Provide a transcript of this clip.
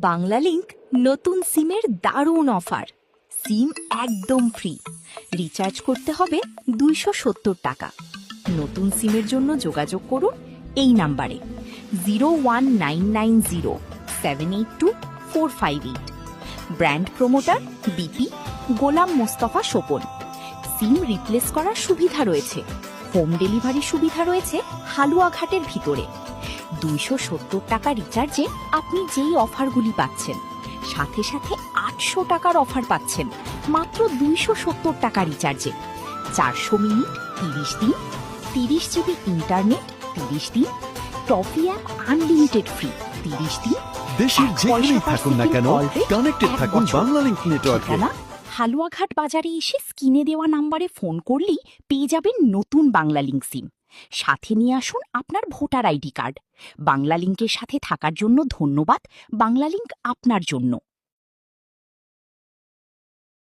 বাংলালিংক নতুন সিমের দারুণ অফার। সিম একদম ফ্রি। রিচার্জ করতে হবে 270 টাকা। নতুন সিমের জন্য যোগাযোগ করুন এই নাম্বারে 01990782458। Brand promoter BP Golam Mostafa Swapan. সিম রিপ্লেস করার সুবিধা রয়েছে। হোম ডেলিভারি সুবিধা রয়েছে হালুয়াঘাটের ভিতরে। 270 টাকা রিচার্জে আপনি যেই অফারগুলি পাচ্ছেন, সাথে সাথে 800 টাকার অফার পাচ্ছেন মাত্র 270 টাকা রিচার্জে। 400 মিনিট 30 দিন, 30 জিবি ইন্টারনেট 30 দিন, টফি অ্যাপ আনলিমিটেড ফ্রি 30 দিন। দেশের যেখানেই থাকুন না কেন, কানেক্টেড থাকুন বাংলালিংক নেটওয়ার্কে। হালুয়াঘাট বাজারে এসে স্ক্রিনে দেওয়া নাম্বারে ফোন করলেই পেয়ে যাবেন নতুন বাংলালিংক সিম। সাথে নিয়ে আসুন আপনার ভোটার আইডি কার্ড। বাংলালিংকের সাথে থাকার জন্য ধন্যবাদ। বাংলালিংক আপনার জন্য।